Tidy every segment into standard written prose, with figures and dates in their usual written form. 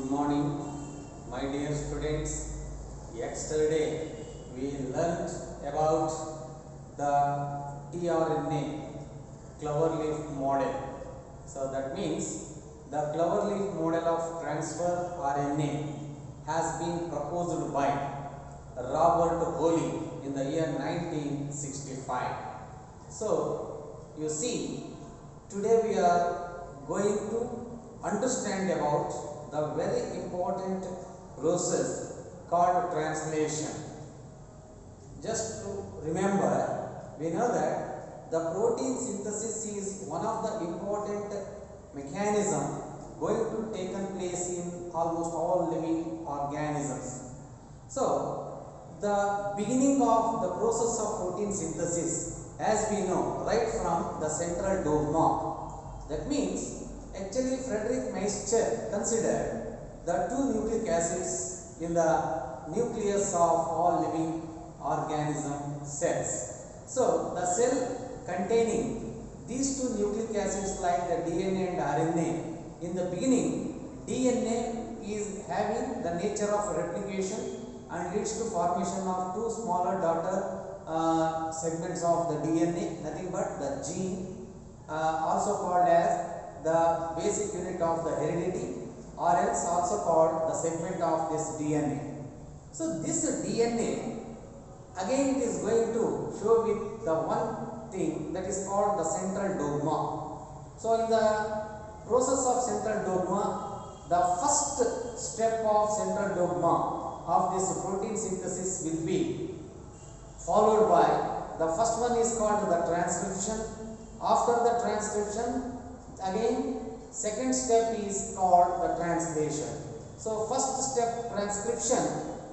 Good morning, my dear students. Yesterday we learnt about the tRNA cloverleaf model. So that means the cloverleaf model of transfer RNA has been proposed by Robert Holley in the year 1965. So you see, today we are going to understand about the very important process called translation. Just to remember, we know that the protein synthesis is one of the important mechanism going to take place in almost all living organisms. So, the beginning of the process of protein synthesis, as we know, right from the central dogma. That means, actually Friedrich Miescher considered the two nucleic acids in the nucleus of all living organism cells. So, the cell containing these two nucleic acids like the DNA and RNA, in the beginning DNA is having the nature of replication and leads to formation of two smaller daughter segments of the DNA, nothing but the gene, also called as the basic unit of the heredity, or else also called the segment of this DNA. So this DNA again it is going to show with the one thing that is called the central dogma. So in the process of central dogma, the first step of central dogma of this protein synthesis will be followed by the first one is called the transcription. After the transcription, again second step is called the translation. So first step transcription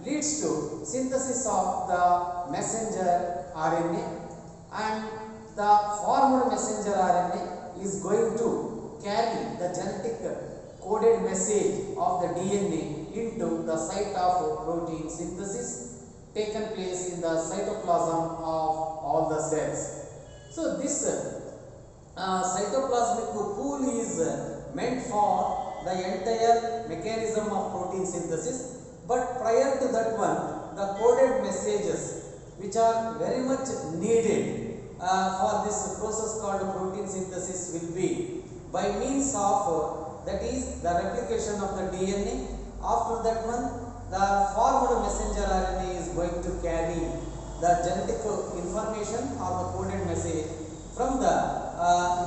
leads to synthesis of the messenger RNA, and the formed messenger RNA is going to carry the genetic coded message of the DNA into the site of protein synthesis taken place in the cytoplasm of all the cells. So this cytoplasmic pool is meant for the entire mechanism of protein synthesis, but prior to that one, the coded messages which are very much needed for this process called protein synthesis will be by means of that is the replication of the DNA. After that one, the formed messenger RNA is going to carry the genetic information or the coded message from the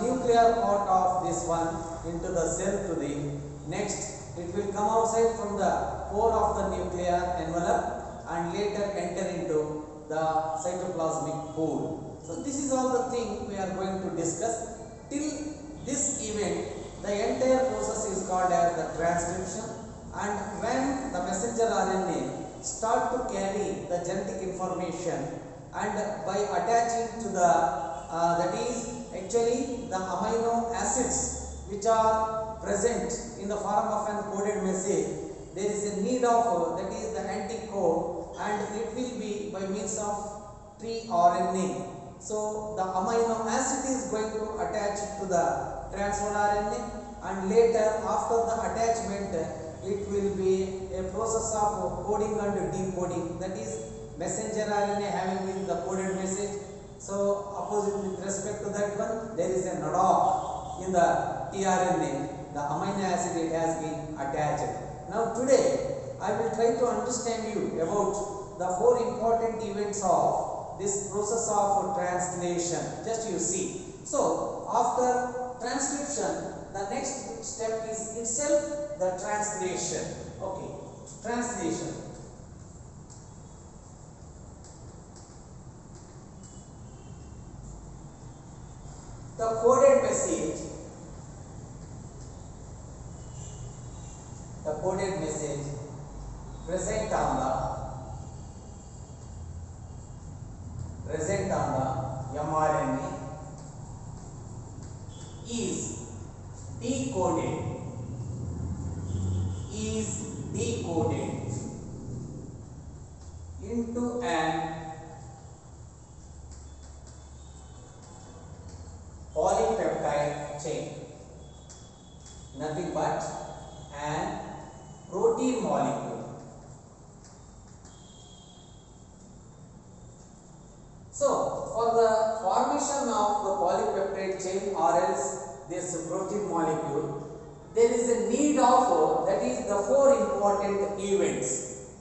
nuclear part of this one into the cell to the next. It will come outside from the core of the nuclear envelope and later enter into the cytoplasmic pool. So this is all the thing we are going to discuss. Till this event, the entire process is called as the transcription, and when the messenger RNA start to carry the genetic information and by attaching to the that is actually the amino acids which are present in the form of an coded message, there is a need of that is the anticode, and it will be by means of tRNA. So the amino acid is going to attach to the transferred RNA, and later after the attachment it will be a process of coding and decoding, that is messenger RNA having the coded message. So opposite with respect to that one, there is a NADOC in the tRNA, the amino acid it has been attached. Now today I will try to understand you about the four important events of this process of translation. Just you see. So after transcription, the next step is itself the translation. Okay, translation. The coded message, present on the mRNA is decoded into an polypeptide chain, nothing but an protein molecule. So, for the formation of the polypeptide chain or else this protein molecule, there is a need of that is the 4 important events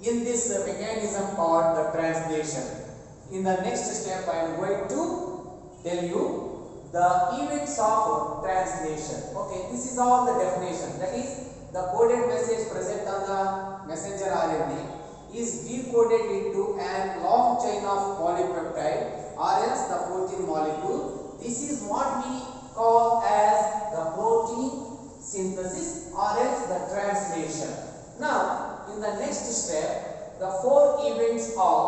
in this mechanism called the translation. In the next step, I am going to tell you the events of translation. Okay, this is all the definition. That is the coded message present on the messenger RNA is decoded into a long chain of polypeptide or else the protein molecule. This is what we call as the protein synthesis or else the translation. Now, in the next step, the 4 events of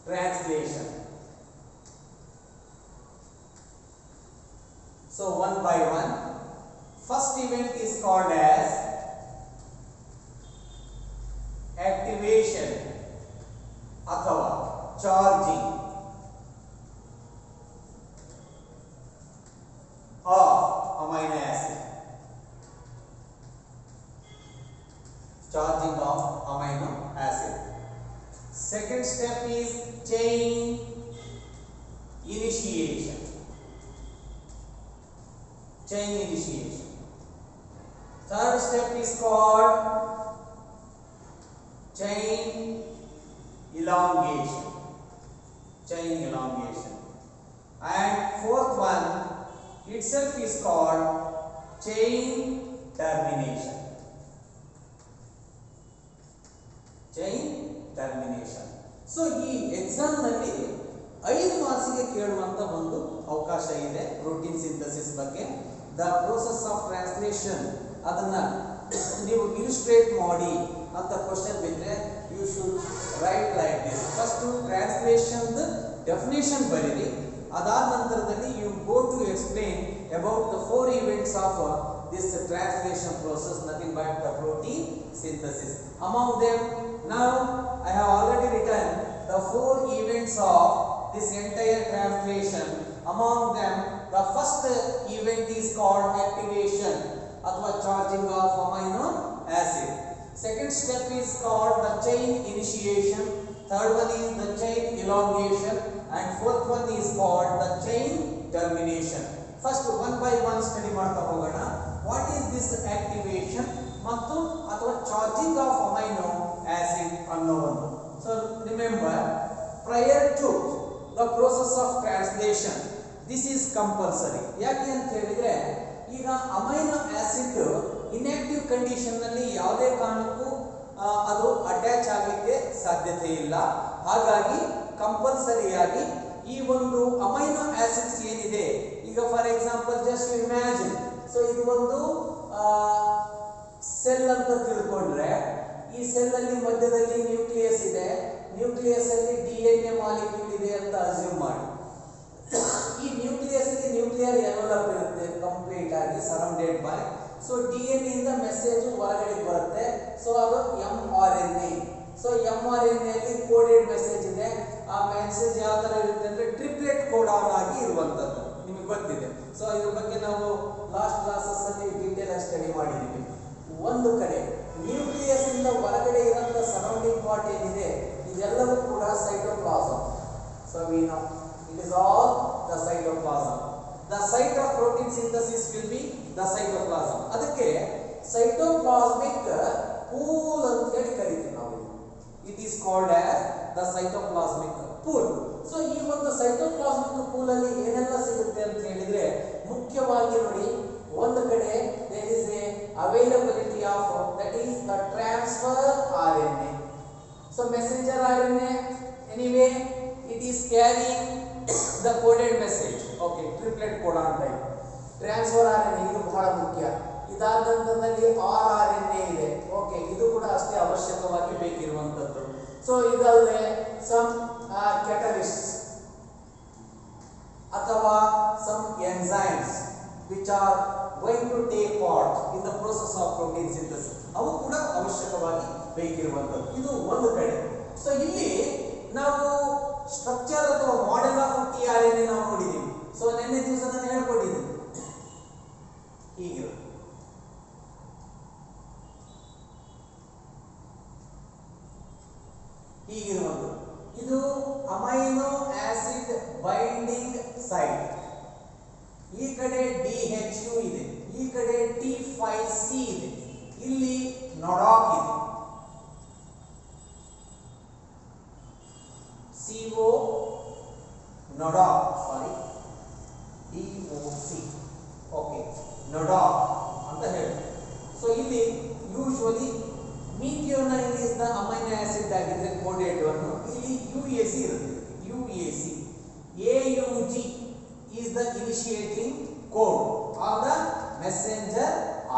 translation. So, one by one. First event is called as activation अथवा charging of amino acid. Charging of amino acid. Second step is chain initiation. Chain initiation. Third step is called chain elongation. Chain elongation. And fourth one itself is called chain termination. Chain termination. So, ಈ exam ನಲ್ಲಿ 5 ಮಾರ್ಕ್ಸ್ಗೆ ಕೇಳುವಂತ ಒಂದು ಅವಕಾಶ ಇದೆ protein synthesis ಬಗ್ಗೆ. The process of translation ಅದನ್ನ ನೀವು ಇಲಿಸ್ಟ್ರೇಟ್ ಮಾಡಿ ಅಂತ ಕ್ವಶನ್ ಬಿದ್ದರೆ you should write like this. First translation definition ಬರೀರಿ. ಅದಾದ ನಂತರದಲ್ಲಿ you go to explain about the 4 events of this translation process, nothing but the protein synthesis. Among them, now I have already written the 4 events of this entire translation. Among them, the first event is called activation अथवा charging of amino acid. Second step is called the chain initiation. Third one is the chain elongation, and fourth one is called the chain termination. First, one by one study ಮಾಡ್ತಾ ಹೋಗೋಣ. What is this activation ಮತ್ತು ಅಥವಾ charging of amino acid ಅನ್ನೋದು? So remember, prior to the process of translation, this is compulsory. ಯಾಕೆ ಅಂತ ಹೇಳಿದ್ರೆ ಈಗ amino acid inactive condition ನಲ್ಲಿ ಯಾವುದೇ ಕಾರಣಕ್ಕೂ ಅದು ಅಟ್ಯಾಚ್ ಆಗಲಿಕ್ಕೆ ಸಾಧ್ಯತೆ ಇಲ್ಲ. ಹಾಗಾಗಿ ಕಂಪಲ್ಸರಿಯಾಗಿ ಈ ಒಂದು ಅಮೈನೋ ಆಸಿಡ್ಸ್ ಏನಿದೆ, ಈಗ for example just imagine, so ಇದು ಒಂದು ಸೆಲ್ ಅಂತ ತಿಳ್ಕೊಂಡ್ರೆ ಈ ಸೆಲ್ ಅಲ್ಲಿ ಮಧ್ಯದಲ್ಲಿ ನ್ಯೂಕ್ಲಿಯಸ್ ಇದೆ, ನ್ಯೂಕ್ಲಿಯಸ್ ಅಲ್ಲಿ DNA ಮಾಲಿಕ್ಯೂಲ್ ಇದೆ ಅಂತ ಅಸ್ಯೂಮ್ ಮಾಡಿ. ಈ ನ್ಯೂಕ್ಲಿಯಸ್ ಅಲ್ಲಿ ನ್ಯೂಕ್ಲಿಯರ್ ಎನ್ವಲಪ್ ಇರುತ್ತೆ ಕಂಪ್ಲೀಟ್ ಆಗಿ ಸರೌಂಡೆಡ್ ಬೈ. ಸೊ DNA ಇಂದ ಮೆಸೇಜ್ ಹೊರಗಡೆ ಬರುತ್ತೆ. ಸೊ ಅದು mRNA. ಸೊ mRNA ಅಲ್ಲಿ ಕೋಡೆಡ್ ಮೆಸೇಜ್ ಇದೆ. ಆ ಮೆಸೇಜ್ ಯಾವ ತರ ಇರುತ್ತೆ ಅಂದ್ರೆ ಟ್ರಿಪ್ಲೆಟ್ ಕೋಡಾನ್ ಆಗಿ ಇರುವಂತದ್ದು ನಿಮಗೆ ಗೊತ್ತಿದೆ. ಸೊ ಇದ್ರ ಬಗ್ಗೆ ನಾವು ಲಾಸ್ಟ್ ಕ್ಲಾಸಸ್ ಅಲ್ಲಿ ಡೀಟೇಲ್ ಆಗಿ ಸ್ಟಡಿ ಮಾಡಿದೀವಿ. ಒಂದು ಕಡೆ ನ್ಯೂಕ್ಲಿಯಸ್ ಇಂದ ಹೊರಗಡೆ ಇರುವಂತ ಸರೌಂಡಿಂಗ್ ಪಾರ್ಟ್ ಏನಿದೆ ಇದೆಲ್ಲವೂ ಕೂಡ cytoplasm. So we know it is all the cytoplasm. The site of protein synthesis will be the cytoplasm. ಅದಕ್ಕೆ cytoplasmic pool ಅಂತ ಹೇಳಿ ಕರೀತೀವಿ ನಾವು. It is called as the cytoplasmic pool. So ಈ ಒಂದು cytoplasmic pool ಅಲ್ಲಿ ಏನೆಲ್ಲ ಸಿಗುತ್ತೆ ಅಂತ ಹೇಳಿದ್ರೆ ಮುಖ್ಯವಾಗಿ ನೋಡಿ, ಒಂದು ಕಡೆ there is a availability of that is the transfer RNA. So messenger RNA anyway it is carrying the coded message. Okay, triplet codon type. Transfer RNA ಇದು ಬಹಳ ಮುಖ್ಯ. ಇದಾದ ನಂತರದಲ್ಲಿ rRNA ಇದೆ. ಓಕೆ, ಇದು ಕೂಡ ಅಷ್ಟೇ ಅವಶ್ಯಕವಾಗಿ ಬೇಕಿರುವಂತದ್ದು. ಸೊ ಇದಲ್ಲದೆ ಸಮ್ catalysts ಅಥವಾ some enzymes which are going to take part in the process of protein synthesis, ಅವು ಕೂಡ ಅವಶ್ಯಕವಾಗಿ ಬೇಕಿರುವಂತದ್ದು. ಇದು ಒಂದು ಕಡೆ. ಸೊ ಇಲ್ಲಿ ನಾವು ಸ್ಟ್ರಕ್ಚರ್ ಅಥವಾ ಮಾಡೆಲ್ ಆಫ್ tRNA ನಾವು ನೋಡಿದೀವಿ. ಸೊ ನಿನ್ನೆ ದಿವಸ ನಾನು ಹೇಳ್ಕೊಟ್ಟಿದ್ದೀನಿ ಹೀಗಿರುತ್ತೆ. ಇದು ಅಮೈನೋ ಆಸಿಡ್ ಬೈಂಡಿಂಗ್ ಸೈಟ್. ಈ ಕಡೆ DHU ಇದೆ, ಈ ಕಡೆ T5C ಇದೆ, ಇಲ್ಲಿ ನೊಡಾಕ್ ಇದೆ, CO ನೊಡಾಕ್, ಸಾರಿ DOC, ಓಕೆ, ನೊಡಾಕ್ ಅಂತ ಹೇಳಿ. ಸೊ ಇಲ್ಲಿ usually methionine is the amino acid ಆಗಿದ್ರೆ ಕೋಡೆಡ್ ಒನ್, ಇಲ್ಲಿ UAC ಇರುತ್ತೆ, UAC. AUG is the initiating code of the messenger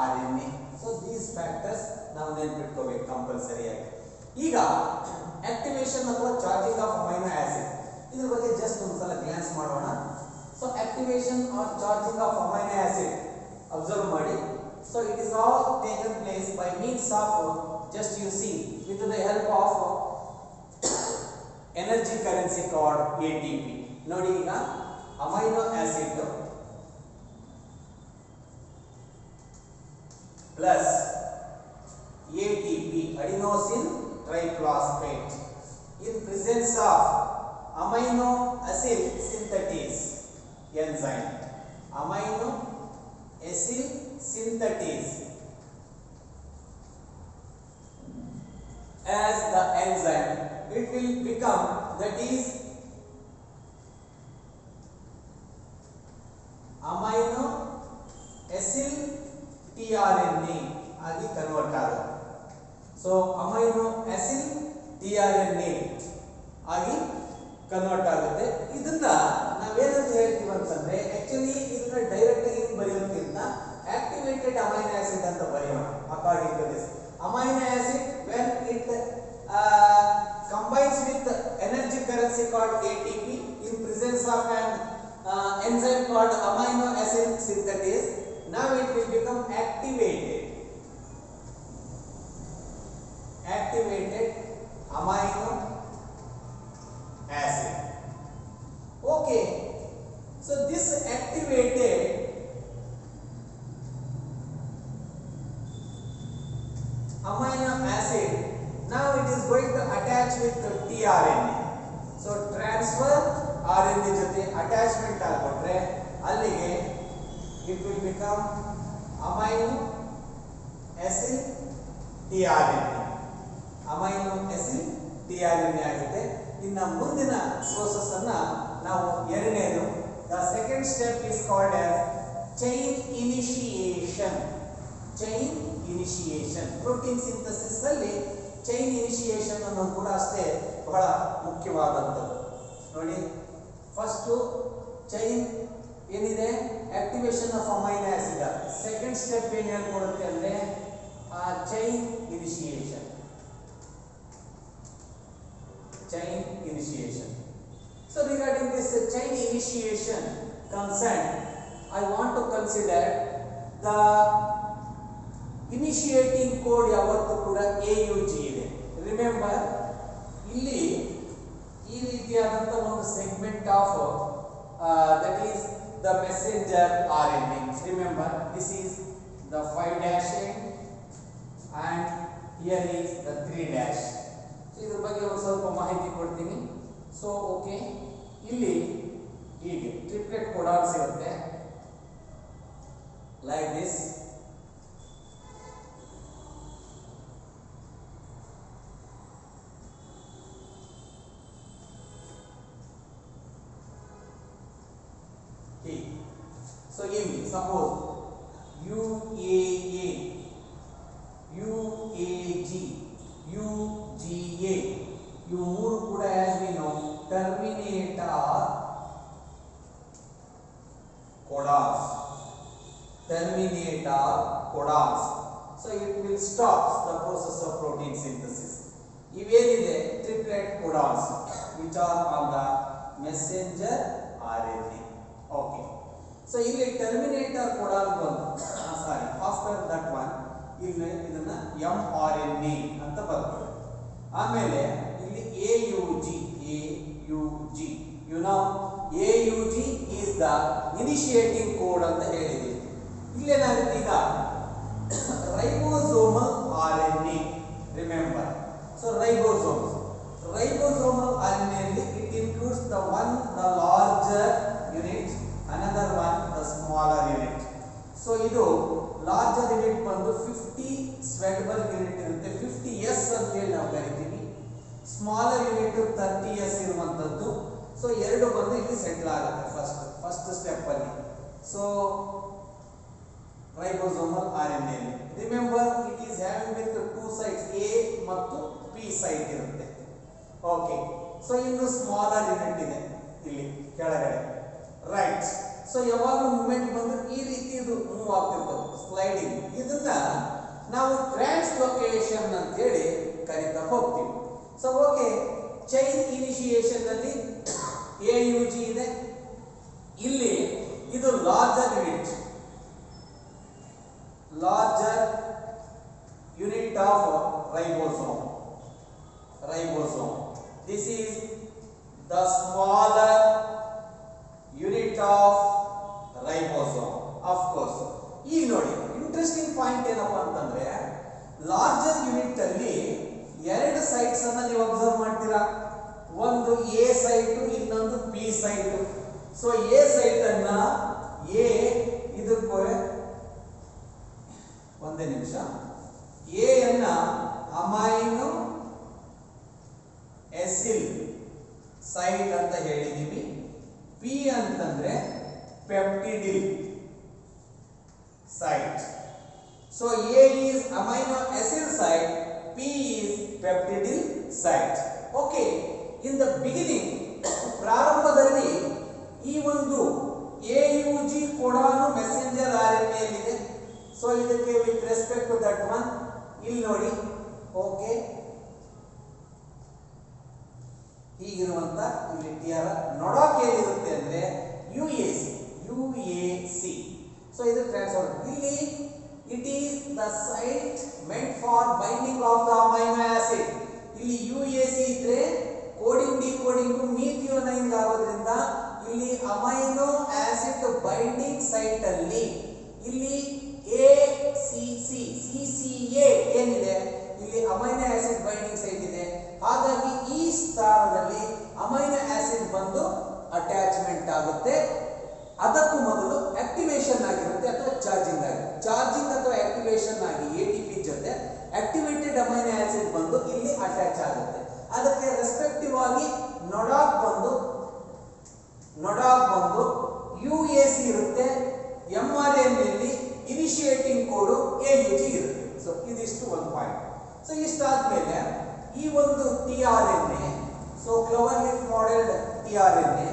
RNA. So these factors ನಾವು ನೆನಪಿಟ್ಕೋಬೇಕು ಕಂಪಲ್ಸರಿ ಆಗಿ. ಈಗ ಆಕ್ಟಿವೇಶನ್ ಅಥವಾ ಚಾರ್ಜಿಂಗ್ ಆಫ್ ಅಮೈನೋ ಆಸಿಡ್, ಇದ್ರ ಬಗ್ಗೆ ಜಸ್ಟ್ ಒಂದ್ಸಲ ಗ್ಲಾನ್ಸ್ ಮಾಡೋಣ. So activation or charging of amino acid observe ಮಾಡಿ. So it is all taken place by means of just you see with the help of energy currency called ATP. ನೋಡಿ ಈಗ amino acid plus ATP adenosine triphosphate in presence of amino acid synthetase enzyme. Amino acid synthetase as the enzyme, it will become, that is amino acyl tRNA ಆಗಿ convert ಆಗುತ್ತೆ. So amino acid tRNA ಆಗಿ convert ಆಗುತ್ತೆ. ಇದನ್ನ ನಾವೇನಂತ ಹೇಳ್ತೀವಿ ಅಂತಂದ್ರೆ, actually ಇದನ್ನ direct ಆಗಿ ಬರೆಯೋದ್ಕಿಂತ ಆಕ್ಟಿವೇಟೆಡ್ ಅಮೈನೋ ಆಸಿಡ್ ಅಂತ ಬರೆಯೋಣ. According to this, amino acid when it combines with energy currency called ATP in presence of an enzyme called amino acid synthetase, now it will become activated amino acid. Okay, so this activated amino acid, now it is going to attach with the tRNA. So transfer RNA ಜೊತೆ attachment ಆಗಿಬಿಟ್ರೆ ಅಲ್ಲಿಗೆ it will become amino acid tRNA. amino acid tRNA ಆಗುತ್ತೆ. ಇನ್ನು ಮುಂದಿನ process ಅನ್ನ ನಾವು ಎರಡನೇದು, the second step is called as chain initiation. chain initiation, protein synthesis ಅಲ್ಲಿ ಚೈನ್ ಇನಿಷಿಯೇಷನ್ ಅನ್ನೋದು ಕೂಡ ಅಷ್ಟೇ ಬಹಳ ಮುಖ್ಯವಾದಂಥದ್ದು. ನೋಡಿ, ಫಸ್ಟ್ ಚೈನ್ ಏನಿದೆ, activation of amino acid. Second step ಏನು ಹೇಳ್ಕೊಡುತ್ತೆ ಅಂದ್ರೆ chain initiation. Chain initiation. So regarding this chain initiation concern, I want to consider the initiating code ಯಾವತ್ತೂ ಕೂಡ AUG ಇದೆ. ರಿಮೆಂಬರ್, ಇಲ್ಲಿ ಈ ರೀತಿಯಾದಂಥ ಒಂದು segment of that is the messenger RNA. Remember, this is the 5' and here is the 3'. ಇದ್ರ ಬಗ್ಗೆ ಒಂದು ಸ್ವಲ್ಪ ಮಾಹಿತಿ ಕೊಡ್ತೀನಿ. ಸೊ ಓಕೆ, ಇಲ್ಲಿ ಹೀಗೆ ಟ್ರಿಪ್ಲೆಟ್ ಕೋಡಾನ್ಸ್ ಇರುತ್ತೆ, ಲೈಕ್ ದಿಸ್. So ಇಲ್ಲಿ suppose UAA, UAG, UGA, ಇವು ಮೂರು ಕೂಡ as we know terminator codons. Terminator codons. So it will stop the process of protein synthesis. ಇವೇನಿದೆ triplet codons which are on the messenger RNA. Okay. So ಇಲ್ಲಿ terminator codon ಬಂತು, ಸಾರಿ, after that one ಇಲ್ಲಿ ಇದನ್ನ mRNA ಅಂತ ಬರ್ತದೆ. ಆಮೇಲೆ ಇಲ್ಲಿ AUG, you know AUG is the initiating code ಅಂತ ಹೇಳಿದೀವಿ. ಇಲ್ಲೇನಾಗುತ್ತೆ ಈಗ ribosomal RNA. Remember, so ribosomal RNA 30s ಇರುವಂತದ್ದು. ಸೊ ಎರಡು ಬಂದು ಇಲ್ಲಿ ಸೆಟ್ಲ್ ಆಗುತ್ತೆ ಫಸ್ಟ್ ಸ್ಟೆಪ್ ಅಲ್ಲಿ. So ribosomal RNA. Remember it is having with two sides, A ಮತ್ತು P ಸೈಡ್ ಇರುತ್ತೆ. ಓಕೆ, ಸೊ ಇನ್ನು ಸ್ಮಾಲರ್ ಯೂನಿಟ್ ಇದೆ ಇಲ್ಲಿ ಕೆಳಗಡೆ, ರೈಟ್. ಸೊ ಯಾವಾಗಲೂ ಮೂವ್ಮೆಂಟ್ ಬಂದ್ರೆ ಈ ರೀತಿ ಇದು ಮೂವ್ ಆಗ್ತಿರ್ತದೆ, ಸ್ಲೈಡಿಂಗ್. ಇದನ್ನ ನಾವು ಟ್ರಾನ್ಸ್ಲೋಕೇಶನ್ ಅಂತ ಹೇಳಿ ಕರೀತಾ ಹೋಗ್ತೀವಿ. ಸೊ ಓಕೆ, ಚೈನ್ ಇನಿಷಿಯೇಷನ್ ನಲ್ಲಿ AUG ಇದೆ. ಇಲ್ಲಿ ಇದು larger unit of ribosome. This is the smaller unit of ribosome. Of course, ಈಗ ನೋಡಿ ಇಂಟ್ರೆಸ್ಟಿಂಗ್ ಪಾಯಿಂಟ್ ಏನಪ್ಪಾ ಅಂತಂದ್ರೆ, ಲಾರ್ಜರ್ ಯೂನಿಟ್ ಅಲ್ಲಿ ಎರಡು ಸೈಟ್ಸ್ ಅನ್ನ ನೀವು ಅಬ್ಸರ್ವ್ ಮಾಡ್ತೀರಾ. ಒಂದು A ಸೈಟ್, ಇನ್ನೊಂದು P site. So A site ಅನ್ನ ಇದಕ್ಕೆ ಒಂದೇ ನಿಮಿಷ, A ಅನ್ನ ಅಮೈನೋ ಎಸಿಲ್ ಸೈಟ್ ಅಂತ ಹೇಳಿದೀವಿ. P ಅಂತಂದ್ರೆ ಪೆಪ್ಟಿಡಿಲ್ site. So A is amino acid site, P is peptidyl site. Okay, in the beginning ಪ್ರಾರಂಭದಲ್ಲಿ ಈ ಒಂದು AUG ಕೂಡ ಮೆಸೆಂಜರ್ RNA ಇದೆ. ಸೊ ಇದಕ್ಕೆ with respect to that one ಇಲ್ಲಿ ನೋಡಿ. ಓಕೆ, ಹೀಗಿರುವಂತ ಇಲ್ಲಿ TR ನೊಡಾಕ್ ಏನಿರುತ್ತೆ ಅಂದ್ರೆ UAC. So ಇದು ಟ್ರಾನ್ಸ್ಫರ್. ಇಲ್ಲಿ it is the site meant for binding of the amino acid. ಇಲ್ಲಿ UAC ಇದ್ರೆ ಕೋಡಿಂಗ್ ಡಿಕೋಡಿಂಗ್ ಮಿಥಿಯೋನೈನ್ ಆಗೋದ್ರಿಂದ ಇಲ್ಲಿ ಅಮೈನೋ ಆಸಿಡ್ ಬೈಂಡಿಂಗ್ ಸೈಟ್ ಅಲ್ಲಿ ಇಲ್ಲಿ CCA ಏನಿದೆ, ಇಲ್ಲಿ ಅಮೈನೋ ಆಸಿಡ್ ಬೈಂಡಿಂಗ್ ಸೈಟ್ ಇದೆ. ಹಾಗಾಗಿ ಈ ಸ್ಥಾನದಲ್ಲಿ ಅಮೈನೋ ಆಸಿಡ್ ಬಂದು ಅಟ್ಯಾಚ್ಮೆಂಟ್ ಆಗುತ್ತೆ. ಅದಕ್ಕೂ ಮೊದಲು ಆಕ್ಟಿವೇಶನ್ ಆಗಿರುತ್ತೆ ಅಥವಾ ಚಾರ್ಜಿಂಗ್ ಅಥವಾ ಆಕ್ಟಿವೇಶನ್ ಆಗಿ ATP ಜೊತೆ ಆಕ್ಟಿವೇಟೆಡ್ ಅಮೈನೋ ಆಸಿಡ್ ಬಂದು ಇಲ್ಲಿ ಅಟ್ಯಾಚ್ ಆಗುತ್ತೆ. ಅದಕ್ಕೆ ರೆಸ್ಪೆಕ್ಟಿವ್ ಆಗಿ ನೊಡಾಕ್ ಬಂದು UAC ಇರುತ್ತೆ. mRNA ಅಲ್ಲಿ ಇನಿಷಿಯೇಟಿಂಗ್ ಕೋಡ್ AUG ಇರುತ್ತೆ. ಸೊ ಇದಿಷ್ಟು ಒಂದು ಪಾಯಿಂಟ್. ಸೊ ಇಷ್ಟಾದ್ಮೇಲೆ ಈ ಒಂದು tRNA, so clover leaf modelled tRNA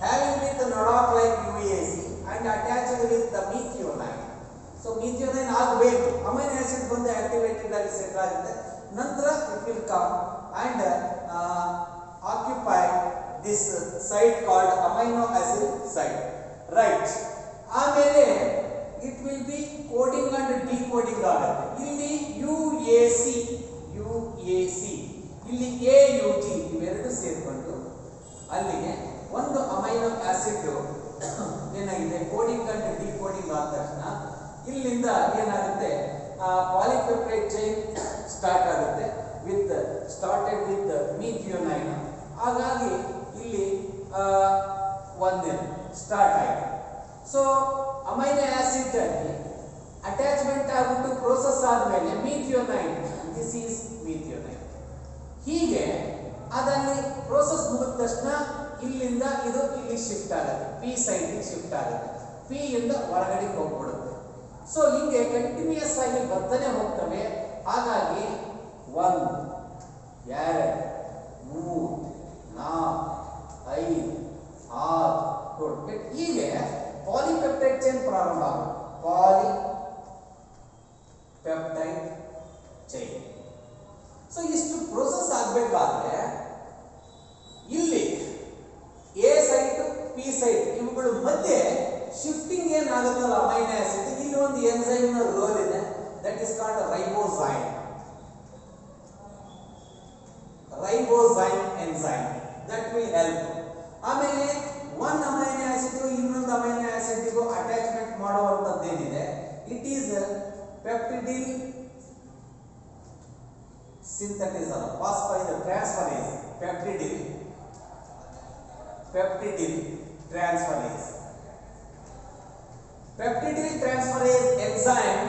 having with the NODOC like UAC and attached with the methionine. So methionine ಆಗಬೇಕು, ಅಮೈನೋ ಆಸಿಡ್ ಬಂದು ಆಕ್ಟಿವೇಟೆಡ್ ಆಗಿ ಸೆಟ್ ಆಗುತ್ತೆ. ನಂತರ it will come and occupy this site called amino acid site, right. ಆಮೇಲೆ it will be coding and decoding ಆಗುತ್ತೆ. ಇಲ್ಲಿ UAC ಇಲ್ಲಿ AUG ಇವೆರಡು ಸೇರಿಕೊಂಡು ಅಲ್ಲಿಗೆ ಒಂದು ಅಮೈನೋ ಆಸಿಡ್ ಏನಾಗಿದೆ ಕೋಡಿಂಗ್ ಅಂಡ್ ಡಿಕೋಡಿಂಗ್ ಆದ ತಕ್ಷಣ ಇಲ್ಲಿಂದ ಏನಾಗುತ್ತೆ, ಪಾಲಿಪೆಪ್ಟೈಡ್ ಚೈನ್ ಸ್ಟಾರ್ಟ್ ಆಗುತ್ತೆ ಸ್ಟಾರ್ಟೆಡ್ ವಿತ್ ಮಿಥಿಯೋನೈನ್. ಹಾಗಾಗಿ ಇಲ್ಲಿ ಒಂದೇ ಸ್ಟಾರ್ಟ್ ಆಯಿತು. ಸೊ ಅಮೈನೋ ಆಸಿಡ್ ಅಲ್ಲಿ ಅಟ್ಯಾಚ್ಮೆಂಟ್ ಆಗಿಬಿಟ್ಟು ಪ್ರೋಸೆಸ್ ಆದಮೇಲೆ ಮಿಥಿಯೋನೈನ್, ದಿಸ್ ಈಸ್ ಮಿಥಿಯೋನೈನ್. ಹೀಗೆ ಅದಲ್ಲಿ ಪ್ರೋಸೆಸ್ ಮುಗಿದ ತಕ್ಷಣ ಇಲ್ಲಿಂದ ಇದು ಇಲ್ಲಿ ಶಿಫ್ಟ್ ಆಗುತ್ತೆ, P ಸೈಡ್ಗೆ ಶಿಫ್ಟ್ ಆಗುತ್ತೆ, P ಇಂದ ಹೊರಗಡೆ ಹೋಗ್ಬಿಡುತ್ತೆ. ಸೊ ಹಿಂಗೆ ಕಂಟಿನ್ಯೂಯಸ್ ಆಗಿ ಬರ್ತಾನೆ ಹೋಗ್ತವೆ. ಹಾಗಾಗಿ 1 2 3 4 5 6 ಹೀಗೆ ಪಾಲಿಪೆಪ್ಟೈಡ್ ಚೈನ್ ಪ್ರಾರಂಭ ಆಗುತ್ತೆ. Polypeptide chain. ಸೊ ಇಷ್ಟು ಪ್ರೋಸೆಸ್ ಆಗಬೇಕಾದ್ರೆ ಇಲ್ಲಿ A ಸೈಟ್ P ಸೈಟ್ ಇವುಗಳ ಮಧ್ಯೆ ಶಿಫ್ಟಿಂಗ್ ಏನಾಗುತ್ತಲ್ಲ ಅಮೈನೋ ಆಸಿಡ್, ಇಲ್ಲಿ ಒಂದು ಎನ್ಸೈಮ್ ನ ರೋಲ್ ಇದೆ, that is called ribozyme enzyme that will help. ಆಮೇಲೆ ಒನ್ ಅಮೈನೋ ಆಸಿಡ್ ಇನ್ನೊಂದು ಅಮೈನೋ ಆಸಿಡ್ಗೂ ಅಟ್ಯಾಚ್ಮೆಂಟ್ ಮಾಡುವಂತದ್ದು ಏನಿದೆ, ಇಟ್ ಈಸ್ ಪೆಪ್ಟಿಡಿಲ್ ಸಿಂಥೆಟಿಸ್ ಅಲ್ಲ, phosphide transferase, peptidyl transferase. Peptidyl transferase enzyme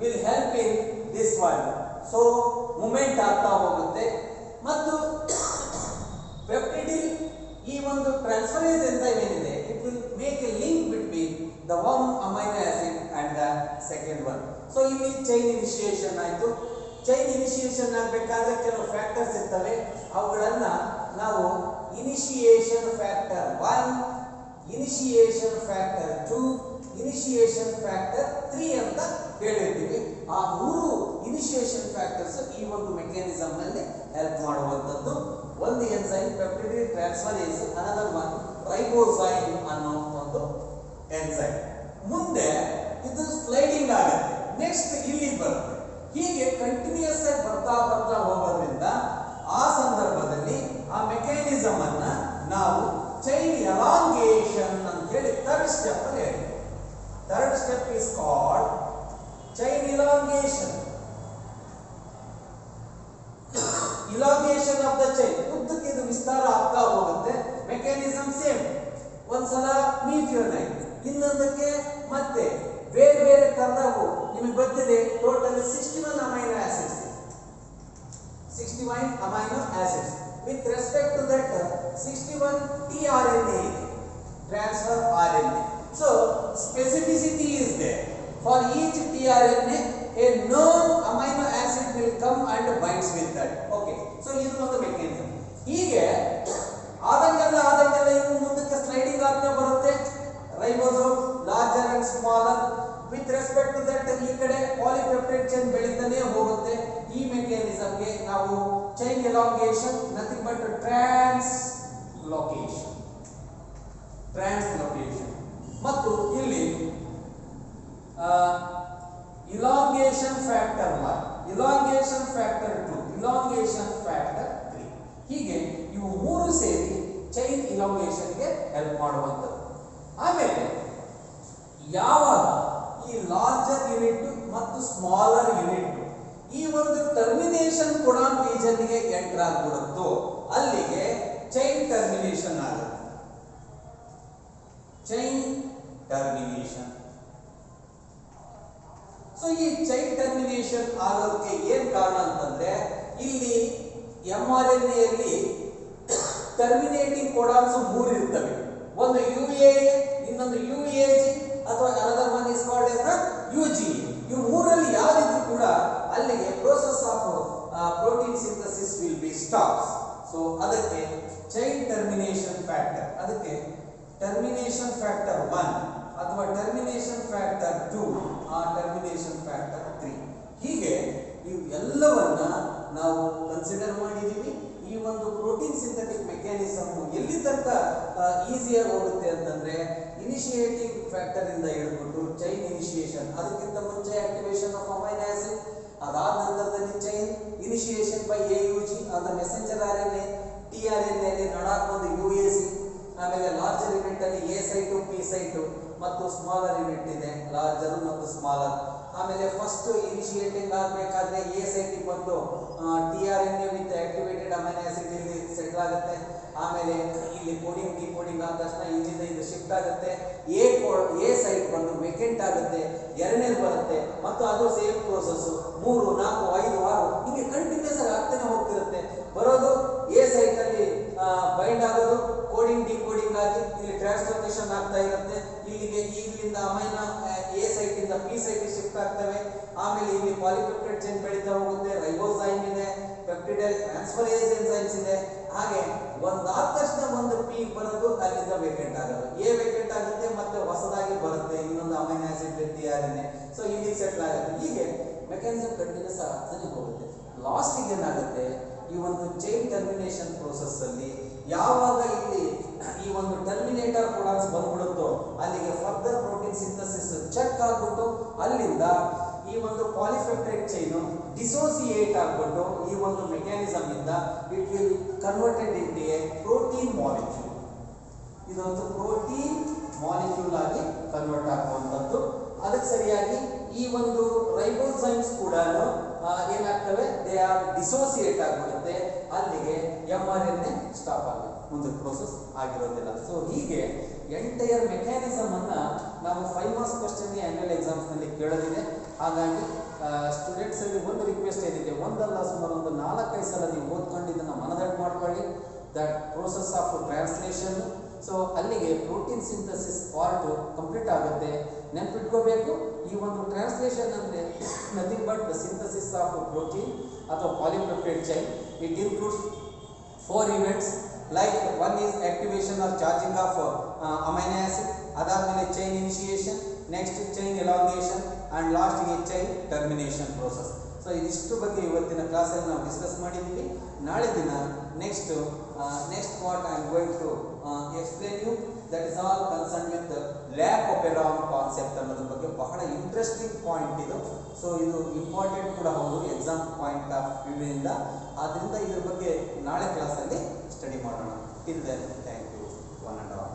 will help in this one. So movement ಆಗ್ತಾ ಹೋಗುತ್ತೆ ಮತ್ತು ಈ ಒಂದು ಟ್ರಾನ್ಸ್ಫರೇಸ್ ಎಂಜೈಮ್ ಏನಿದೆ it will make A link between the one amino acid and the second one. So ಇಲ್ಲಿ chain initiation ಆಯಿತು. Chain initiation ಆಗಬೇಕಾದ್ರೆ ಕೆಲವು ಫ್ಯಾಕ್ಟರ್ಸ್ ಇರ್ತವೆ, ಅವುಗಳನ್ನ ನಾವು initiation factor 1, initiation factor 2, initiation factor 3 ಅಂತ ಹೇಳಿರ್ತೀವಿ. ಆ 3 ಇನಿಷಿಯೇಷನ್ ಫ್ಯಾಕ್ಟರ್ಸ್ ಈ ಒಂದು ಮೆಕ್ಯಾನಿಸಮ್ ನಲ್ಲಿ ಹೆಲ್ಪ್ ಮಾಡುವಂತದ್ದು. ಒಂದು ಎನ್ಸೈಮ್ ಪೆಪ್ಟಿಡ್ ಟ್ರಾನ್ಸ್ಫರೇಸ್, ಅನದರ್ ಒನ್ ರೈಬೋಸೈಮ್ ಅನ್ನೋ ಒಂದು ಎನ್ಸೈಮ್. ಮುಂದೆ ಇದು ಸ್ಲೈಡಿಂಗ್ ಆಗುತ್ತೆ, ನೆಕ್ಸ್ಟ್ ಇಲ್ಲಿಗೆ ಬರುತ್ತೆ. ಹೀಗೆ ಕಂಟಿನ್ಯೂಸ್ ಆಗಿ ಬರ್ತಾ ಬರ್ತಾ ಹೋಗೋದ್ರಿಂದ ಆ ಸಂದರ್ಭದಲ್ಲಿ ಆ ಮೆಕ್ಯಾನಿಸಮ್ ಅನ್ನ ನಾವು ಚೈನ್ ಎಲಾಂಗೇಷನ್ ಅಂತ ಹೇಳಿ ಥರ್ಡ್ ಸ್ಟೆಪ್ ಅಲ್ಲಿ ಹೇಳಿ. Third step is called chain elongation. Elongation of the chain, ಉದ್ದಕ್ಕೆ ಇದು ವಿಸ್ತಾರ ಆಗ್ತಾ ಹೋಗುತ್ತೆ. Mechanism same. ಒಂದ್ಸಲ ಮೀಥಿಯೋನೈನ್, ಇನ್ನೊಂದಕ್ಕೆ ಮತ್ತೆ ಬೇರೆ ಬೇರೆ ತರದವು. ನಿಮಗೆ ಗೊತ್ತಿದೆ total 61 amino acids, 61 amino acids. With respect to that 61 tRNA transfer RNA. So specificity is there. For each tRNA a known amino acid will come and binds with that. Okay, so ಇದು ಒಂದು mechanism. ಹೀಗೆ ಆದಂಗೆಲ್ಲ ಇವು ಮುಂದಕ್ಕೆ sliding ಆಗ್ತಾ ಬರುತ್ತೆ. Ribosome larger and smaller. With respect to that ಈ ಕಡೆ polypeptide chain ಬೆಳೀತಾನೆ ಹೋಗುತ್ತೆ. ಈ ಮೆಕ್ಯಾನಿಸಮ್ಗೆ ನಾವು chain elongation, nothing but translocation. ಮತ್ತು ಇಲ್ಲಿ elongation factor 1, elongation factor 2, elongation factor 3. ಹೀಗೆ ಇವು 3 ಸೇರಿ ಚೈನ್ ಇಲಾಂಗೇಷನ್ಗೆ ಹೆಲ್ಪ್ ಮಾಡುವಂಥದ್ದು. ಆಮೇಲೆ ಯಾವಾಗ ಈ ಲಾರ್ಜರ್ ಯೂನಿಟ್ ಮತ್ತು ಸ್ಮಾಲರ್ ಯೂನಿಟ್ ಈ ಒಂದು ಟರ್ಮಿನೇಷನ್ ಕೊಡಾನ್ ರೀಜನ್ಗೆ ಎಂಟರ್ ಆಗ್ಬಿಡುತ್ತೋ ಅಲ್ಲಿಗೆ ಚೈನ್ ಟರ್ಮಿನೇಷನ್ ಆಗುತ್ತೆ. Chain termination. ಸೊ ಈ ಚೈನ್ ಟರ್ಮಿನೇಷನ್ ಆಗೋದಕ್ಕೆ ಏನ್ ಕಾರಣ ಅಂತಂದ್ರೆ ಇಲ್ಲಿ mRNA ಯಲ್ಲಿ ಟರ್ಮಿನೇಟಿಂಗ್ ಕೋಡಾನ್ಸ್ 3 ಇರ್ತವೆ. ಒಂದು UAA, ಇನ್ನೊಂದು UAG ಅಥವಾ another one is called as the UGA. ಇವು 3ರಲ್ಲಿ ಯಾರಿದ್ರು ಕೂಡ ಅಲ್ಲಿಗೆ process of protein synthesis will be stops. So ಅದಕ್ಕೆ ಚೈನ್ ಟರ್ಮಿನೇಷನ್ ಫ್ಯಾಕ್ಟರ್, ಅದಕ್ಕೆ ಟರ್ಮಿನೇಷನ್ ಫ್ಯಾಕ್ಟರ್ 1 ಅಥವಾ ಟರ್ಮಿನೇಷನ್ ಫ್ಯಾಕ್ಟರ್ 2, ಟರ್ಮಿನೇಷನ್ ಫ್ಯಾಕ್ಟರ್ 3. ಹೀಗೆ ಇವೆಲ್ಲವನ್ನ ನಾವು ಕನ್ಸಿಡರ್ ಮಾಡಿದೀವಿ. ಈ ಒಂದು ಪ್ರೋಟೀನ್ ಸಿಂಥೆಟಿಕ್ ಮೆಕ್ಯಾನಿಸಮ್ ಎಲ್ಲಿ ತನಕ ಈಸಿಯಾಗಿ ಹೋಗುತ್ತೆ ಅಂತಂದ್ರೆ ಇನಿಷಿಯೇಟಿಂಗ್ ಫ್ಯಾಕ್ಟರ್ ಇಂದ ಹಿಡಿದ್ಬಿಟ್ಟು ಚೈನ್ ಇನಿಷಿಯೇಷನ್, ಅದಕ್ಕಿಂತ ಮುಂಚೆ ಆಕ್ಟಿವೇಶನ್ ಆಫ್ ಅಮೈನೋ ಆಸಿಡ್, ಅದಾದ ನಂತರದಲ್ಲಿ ಚೈನ್ ಇನಿಷಿಯೇಷನ್ ಬೈ AUG ಆದ ಮೆಸೆಂಜರ್ RNA, tRNA ಅಲ್ಲಿ ನಡಾಕ್ ಒಂದು UAC, ಆಮೇಲೆ ಲಾರ್ಜರ್ ಯೂನಿಟ್ ಅಲ್ಲಿ A ಸೈಟು P ಸೈಟು ಮತ್ತು ಸ್ಮಾಲರ್ ಯೂನಿಟ್ ಇದೆ, ಲಾರ್ಜರ್ ಮತ್ತು ಸ್ಮಾಲರ್. ಆಮೇಲೆ ಫಸ್ಟ್ ಇನಿಷಿಯೇಟಿಂಗ್ ಆಗಬೇಕಾದ್ರೆ A ಸೈಟಿಗೆ ಬಂದು tRNA with activated amino acid ಇಲ್ಲಿ ಸೆಟಲ್ ಆಗುತ್ತೆ. ಆಮೇಲೆ ಇಲ್ಲಿ ಕೋಡಿಂಗ್ ಡಿಕೋಡಿಂಗ್ ಆದ ತಕ್ಷಣ ಇಲ್ಲಿಂದ ಇದು ಶಿಫ್ಟ್ ಆಗುತ್ತೆ. A ಸೈಟ್ ಬಂದು ವೇಕೆಂಟ್ ಆಗುತ್ತೆ, ಎರಡನೇದು ಬರುತ್ತೆ ಮತ್ತು ಅದು ಸೇಮ್ ಪ್ರೋಸೆಸ್ 3, 4, 5, 6 ಹೀಗೆ ಕಂಟಿನ್ಯೂಸ್ ಆಗಿ ಆಗ್ತಾನೆ ಹೋಗ್ತಿರುತ್ತೆ. ಬರೋದು A ಸೈಟ್ ಅಲ್ಲಿ ಬೈಂಡ್ ಆಗೋದು, ಕೋಡಿಂಗ್ ಡಿಕೋಡಿಂಗ್ ಆಗಿ ಇಲ್ಲಿ ಟ್ರಾನ್ಸ್ಲೋಕೇಶನ್ ಆಗ್ತಾ ಇರುತ್ತೆ. ಇಲ್ಲಿಗೆ ಇಲ್ಲಿಂದ ಅಮೈನೋ A ಸೈಟ್ ಇಂದ P ಸೈಟ್ ಶಿಫ್ಟ್ ಆಗ್ತವೆ. ಆಮೇಲೆ ಇಲ್ಲಿ ಪಾಲಿಪೆಪ್ಟೈಡ್ ಚೈನ್ ಬೆಳೀತಾ ಹೋಗುತ್ತೆ, ರೈಬೋಸೈಮ್ ಇದೆ, ಪೆಪ್ಟಿಡೈಲ್ ಟ್ರಾನ್ಸ್ಫರೇಸ್ ಎನ್ಸೈಮ್ಸ್ ಇದೆ. ಹಾಗೆ ಒಂದಾದ ತಕ್ಷಣ ಒಂದು P ಬರೋದು, ಅಲ್ಲಿಂದ ವೇಕೆಂಟ್ ಆಗೋದು, A ವೇಕೆಂಟ್ ಆಗುತ್ತೆ ಮತ್ತೆ ಹೊಸದಾಗಿ ಬರುತ್ತೆ ಇನ್ನೊಂದು ಅಮೈನೋ ಆಸಿಡ್ tRNA. ಸೊ ಇಲ್ಲಿ ಸೆಟ್ಲ್ ಆಗುತ್ತೆ. ಹೀಗೆ ಮೆಕ್ಯಾನಿಸಮ್ ಕಂಟಿನ್ಯೂಸ್ ಆಗ್ತಾನೆ ಹೋಗುತ್ತೆ. ಲಾಸ್ಟಿಗೆ ಏನಾಗುತ್ತೆ, ಈ ಒಂದು ಚೈನ್ ಟರ್ಮಿನೇಷನ್ ಪ್ರೋಸೆಸ್ ಅಲ್ಲಿ ಯಾವಾಗ ಇಲ್ಲಿ ಈ ಒಂದು ಟರ್ಮಿನೇಟರ್ ಕೋಡಾನ್ಸ್ ಬಂದ್ಬಿಡುತ್ತೋ ಅಲ್ಲಿಗೆ ಫರ್ದರ್ ಪ್ರೋಟೀನ್ ಸಿಂಥಸಿಸ್ ಚೆಕ್ ಆಗ್ಬಿಟ್ಟು ಅಲ್ಲಿಂದ ಈ ಒಂದು ಪಾಲಿಪೆಪ್ಟೈಡ್ ಚೈನು ಡಿಸೋಸಿಯೇಟ್ ಆಗ್ಬಿಟ್ಟು ಈ ಒಂದು ಮೆಕ್ಯಾನಿಸಮ್ ಇಂದ it will converted into A protein molecule. ಇದೊಂದು ಪ್ರೋಟೀನ್ ಮಾಲಿಕ್ಯೂಲ್ ಆಗಿ ಕನ್ವರ್ಟ್ ಆಗುವಂಥದ್ದು. ಅದಕ್ಕೆ ಸರಿಯಾಗಿ ಈ ಒಂದು ರೈಬೋಸೈಮ್ಸ್ ಕೂಡ ಏನಾಗ್ತವೆ, ದೇ ಆರ್ ಡಿಸೋಸಿಯೇಟ್ ಆಗಿಬಿಡುತ್ತೆ. ಅಲ್ಲಿಗೆ mRNA ಸ್ಟಾಪ್ ಆಗುತ್ತೆ, ಮುಂದೆ ಪ್ರೋಸೆಸ್ ಆಗಿರೋದಿಲ್ಲ. ಸೊ ಹೀಗೆ ಎಂಟೈರ್ ಮೆಕ್ಯಾನಿಸಮ್ ಅನ್ನ ನಾವು 5 ಮಾರ್ಕ್ಸ್ ಕ್ವಶನ್ ಆನ್ಯುವಲ್ ಎಕ್ಸಾಮ್ಸ್ ನಲ್ಲಿ ಕೇಳೋದಿದೆ. ಹಾಗಾಗಿ ಸ್ಟೂಡೆಂಟ್ಸ್ ಅಲ್ಲಿ ಒಂದು ರಿಕ್ವೆಸ್ಟ್ ಏನಿದೆ, ಒಂದಲ್ಲ ಸುಮಾರು ಒಂದು 4-5 ಸಲ ನೀವು ಓದ್ಕೊಂಡು ಇದನ್ನ ಮನದಟ್ಟು ಮಾಡ್ಕೊಳ್ಳಿ. That process of translation. So ಅಲ್ಲಿಗೆ ಪ್ರೋಟೀನ್ ಸಿಂಥಸಿಸ್ ಪಾರ್ಟ್ ಕಂಪ್ಲೀಟ್ ಆಗುತ್ತೆ. ನೆನಪಿಟ್ಕೋಬೇಕು, ಈ ಒಂದು ಟ್ರಾನ್ಸ್ಲೇಷನ್ ಅಂದರೆ nothing but the synthesis of protein ಅಥವಾ polypeptide chain. It includes 4 events, like one is activation or charging of amino acid, ಅದಾದಮೇಲೆ chain initiation, next chain elongation and last is chain termination process. So ಇದಿಷ್ಟು ಬಗ್ಗೆ ಇವತ್ತಿನ ಕ್ಲಾಸಲ್ಲಿ ನಾವು discuss ಮಾಡಿದ್ದೀವಿ. ನಾಳೆ ದಿನ next part I am going to explain you, that is all concern with lac operon concept ಅನ್ನೋದ್ರ ಬಗ್ಗೆ. ಬಹಳ ಇಂಟ್ರೆಸ್ಟಿಂಗ್ ಪಾಯಿಂಟ್ ಇದು. ಸೊ ಇದು ಇಂಪಾರ್ಟೆಂಟ್ ಕೂಡ ಹೌದು ಎಕ್ಸಾಮ್ ಪಾಯಿಂಟ್ ಆಫ್ ವ್ಯೂವಿಂದ. ಆದ್ದರಿಂದ ಇದ್ರ ಬಗ್ಗೆ ನಾಳೆ ಕ್ಲಾಸಲ್ಲಿ ಸ್ಟಡಿ ಮಾಡೋಣ. Till then thank you one and all.